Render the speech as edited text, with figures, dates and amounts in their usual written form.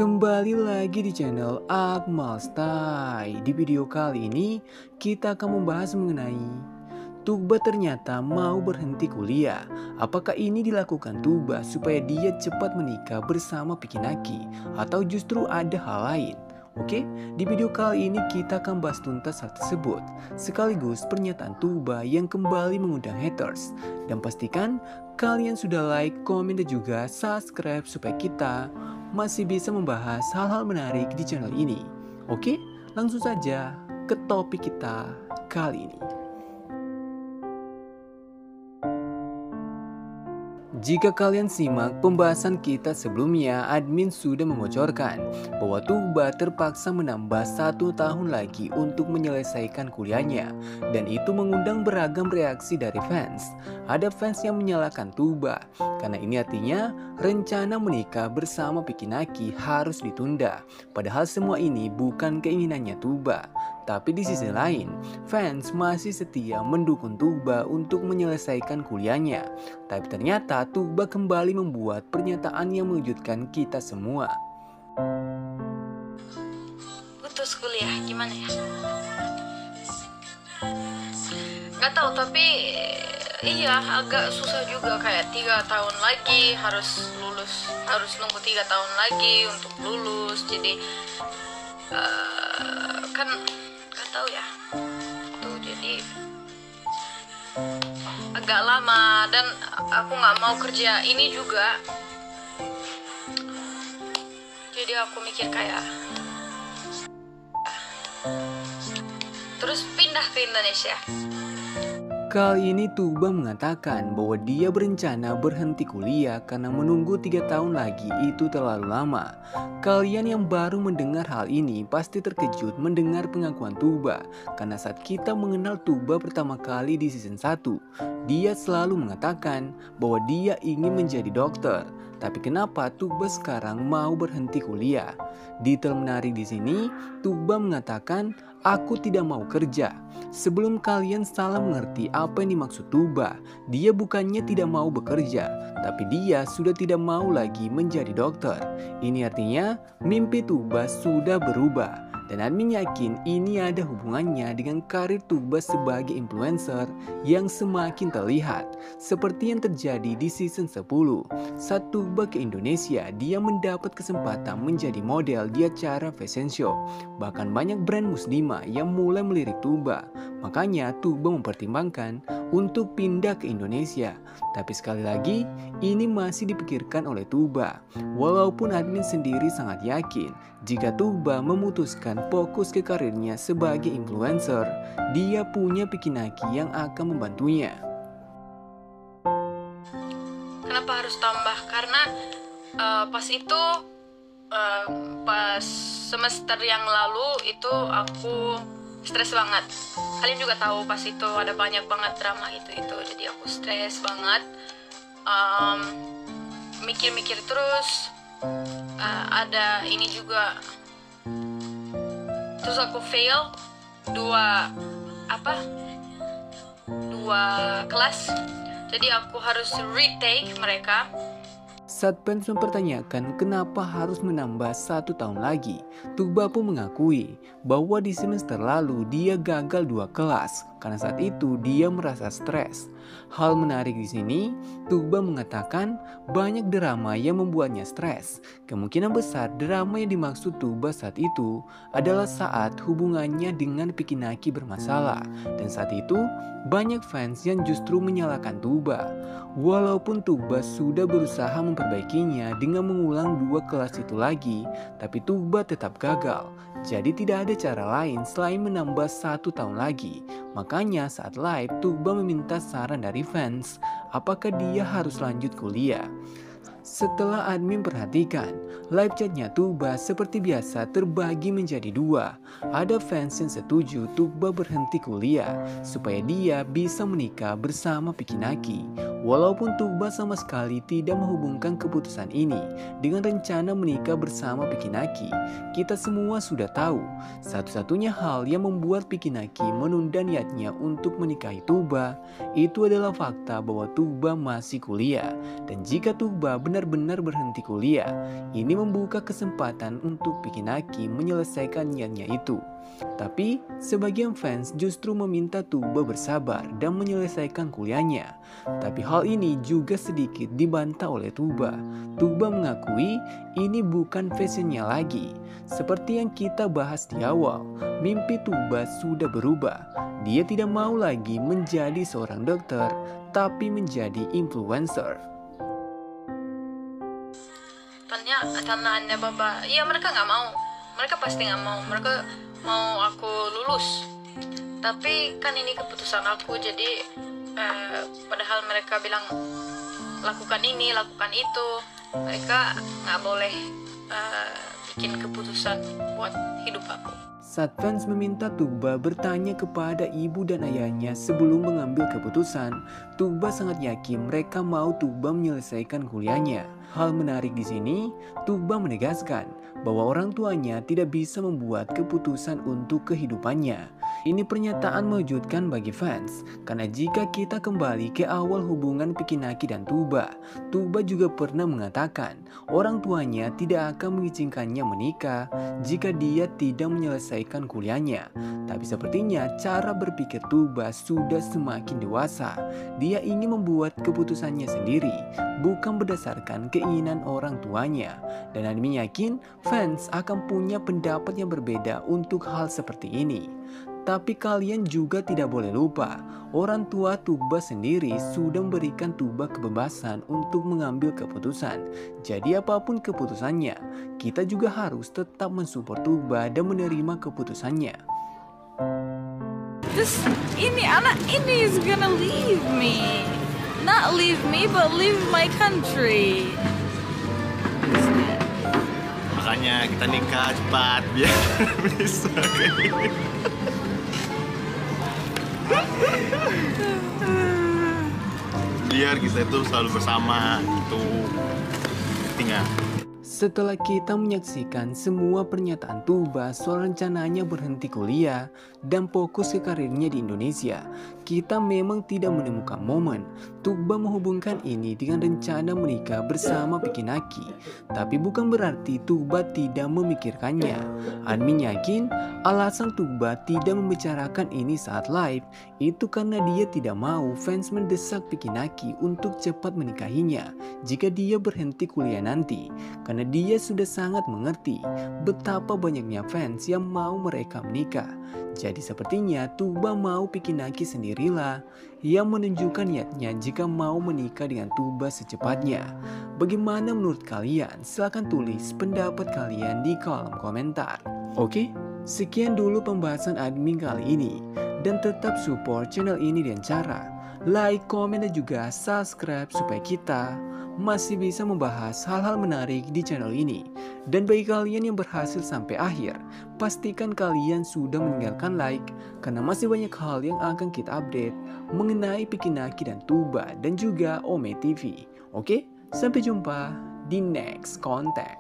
Kembali lagi di channel Akmal Style. Di video kali ini kita akan membahas mengenai Tuba ternyata mau berhenti kuliah. Apakah ini dilakukan Tuba supaya dia cepat menikah bersama Pikinaki atau justru ada hal lain? Oke, di video kali ini kita akan bahas tuntas hal tersebut, sekaligus pernyataan Tuba yang kembali mengundang haters. Dan pastikan kalian sudah like, komen, dan juga subscribe supaya kita masih bisa membahas hal-hal menarik di channel ini. Oke, langsung saja ke topik kita kali ini. Jika kalian simak pembahasan kita sebelumnya, admin sudah membocorkan bahwa Tuba terpaksa menambah 1 tahun lagi untuk menyelesaikan kuliahnya, dan itu mengundang beragam reaksi dari fans. Ada fans yang menyalahkan Tuba karena ini artinya rencana menikah bersama Pikinaki harus ditunda, padahal semua ini bukan keinginannya Tuba. Tapi di sisi lain, fans masih setia mendukung Tuba untuk menyelesaikan kuliahnya. Tapi ternyata Tuba kembali membuat pernyataan yang mengejutkan kita semua. Putus kuliah gimana ya? Gak tahu, tapi iya agak susah juga, kayak 3 tahun lagi harus lulus, harus nunggu 3 tahun lagi untuk lulus. Jadi kan gak tahu ya tuh, jadi agak lama dan aku nggak mau kerja ini juga. Jadi aku mikir kayak terus pindah ke Indonesia. Kali ini Tuba mengatakan bahwa dia berencana berhenti kuliah karena menunggu 3 tahun lagi itu terlalu lama. Kalian yang baru mendengar hal ini pasti terkejut mendengar pengakuan Tuba, karena saat kita mengenal Tuba pertama kali di season 1, dia selalu mengatakan bahwa dia ingin menjadi dokter. Tapi kenapa Tuba sekarang mau berhenti kuliah? Detail menarik di sini, Tuba mengatakan, "Aku tidak mau kerja." Sebelum kalian salah mengerti apa yang dimaksud Tuba, dia bukannya tidak mau bekerja, tapi dia sudah tidak mau lagi menjadi dokter. Ini artinya mimpi Tuba sudah berubah. Dan admin yakin ini ada hubungannya dengan karir Tuba sebagai influencer yang semakin terlihat. Seperti yang terjadi di season 10. Saat Tuba ke Indonesia, dia mendapat kesempatan menjadi model di acara fashion show. Bahkan banyak brand muslimah yang mulai melirik Tuba. Makanya Tuba mempertimbangkan untuk pindah ke Indonesia. Tapi sekali lagi, ini masih dipikirkan oleh Tuba. Walaupun admin sendiri sangat yakin, jika Tuba memutuskan fokus ke karirnya sebagai influencer, dia punya Pikinaki yang akan membantunya. Kenapa harus tambah? Karena pas itu pas semester yang lalu itu aku stres banget. Kalian juga tahu pas itu ada banyak banget drama itu. Jadi aku stres banget, mikir-mikir terus. Ada ini juga, terus aku fail dua kelas, jadi aku harus retake mereka. Saat fans mempertanyakan kenapa harus menambah 1 tahun lagi, Tuba pun mengakui bahwa di semester lalu dia gagal 2 kelas karena saat itu dia merasa stres. Hal menarik di sini, Tuba mengatakan banyak drama yang membuatnya stres. Kemungkinan besar drama yang dimaksud Tuba saat itu adalah saat hubungannya dengan Pikinaki bermasalah, dan saat itu banyak fans yang justru menyalahkan Tuba. Walaupun Tuba sudah berusaha memperbaikinya dengan mengulang 2 kelas itu lagi, tapi Tuba tetap gagal. Jadi tidak ada cara lain selain menambah 1 tahun lagi. Makanya saat live, Tuba meminta saran dari fans, apakah dia harus lanjut kuliah. Setelah admin perhatikan, live chatnya Tuba seperti biasa terbagi menjadi 2. Ada fans yang setuju Tuba berhenti kuliah supaya dia bisa menikah bersama Pikinaki. Walaupun Tuba sama sekali tidak menghubungkan keputusan ini dengan rencana menikah bersama Pikinaki, kita semua sudah tahu satu-satunya hal yang membuat Pikinaki menunda niatnya untuk menikahi Tuba itu adalah fakta bahwa Tuba masih kuliah. Dan jika Tuba benar-benar berhenti kuliah, ini membuka kesempatan untuk Pikinaki menyelesaikan niatnya itu. Tapi, sebagian fans justru meminta Tuba bersabar dan menyelesaikan kuliahnya. Tapi hal ini juga sedikit dibantah oleh Tuba. Tuba mengakui ini bukan fashionnya lagi. Seperti yang kita bahas di awal, mimpi Tuba sudah berubah. Dia tidak mau lagi menjadi seorang dokter, tapi menjadi influencer. Karena Anda Baba, iya mereka nggak mau. Mereka pasti nggak mau. Mereka mau aku lulus. Tapi kan ini keputusan aku, jadi padahal mereka bilang lakukan ini, lakukan itu, mereka nggak boleh bikin keputusan buat hidup aku. Saat fans meminta Tuba bertanya kepada ibu dan ayahnya sebelum mengambil keputusan, Tuba sangat yakin mereka mau Tuba menyelesaikan kuliahnya. Hal menarik di sini, Tuba menegaskan bahwa orang tuanya tidak bisa membuat keputusan untuk kehidupannya. Ini pernyataan mengejutkan bagi fans, karena jika kita kembali ke awal hubungan Pikinaki dan Tuba, Tuba juga pernah mengatakan orang tuanya tidak akan mengizinkannya menikah jika dia tidak menyelesaikan kuliahnya. Tapi sepertinya cara berpikir Tuba sudah semakin dewasa. Dia ingin membuat keputusannya sendiri, bukan berdasarkan keinginan orang tuanya. Dan Admin yakin fans akan punya pendapat yang berbeda untuk hal seperti ini. Tapi kalian juga tidak boleh lupa, orang tua Tuba sendiri sudah memberikan Tuba kebebasan untuk mengambil keputusan. Jadi apapun keputusannya, kita juga harus tetap mensupport Tuba dan menerima keputusannya. Ini anak ini is gonna leave me. Not leave me, but leave my country. Makanya kita nikah cepat biar bisa kayak gini. Biar kita itu selalu bersama gitu. Tinggal. Setelah kita menyaksikan semua pernyataan Tuba soal rencananya berhenti kuliah dan fokus ke karirnya di Indonesia, kita memang tidak menemukan momen Tuba menghubungkan ini dengan rencana menikah bersama Pikinaki. Tapi bukan berarti Tuba tidak memikirkannya. Admin yakin alasan Tuba tidak membicarakan ini saat live itu karena dia tidak mau fans mendesak Pikinaki untuk cepat menikahinya jika dia berhenti kuliah nanti. Karena dia sudah sangat mengerti betapa banyaknya fans yang mau mereka menikah. Jadi sepertinya Tuba mau Pikinaki sendirilah yang menunjukkan niatnya jika mau menikah dengan Tuba secepatnya. Bagaimana menurut kalian? Silahkan tulis pendapat kalian di kolom komentar. Oke, sekian dulu pembahasan admin kali ini. Dan tetap support channel ini dengan cara like, komen, dan juga subscribe supaya kita masih bisa membahas hal-hal menarik di channel ini. Dan bagi kalian yang berhasil sampai akhir, pastikan kalian sudah meninggalkan like karena masih banyak hal yang akan kita update mengenai Pikinaki dan Tuba dan juga Ome TV. Oke, sampai jumpa di next content.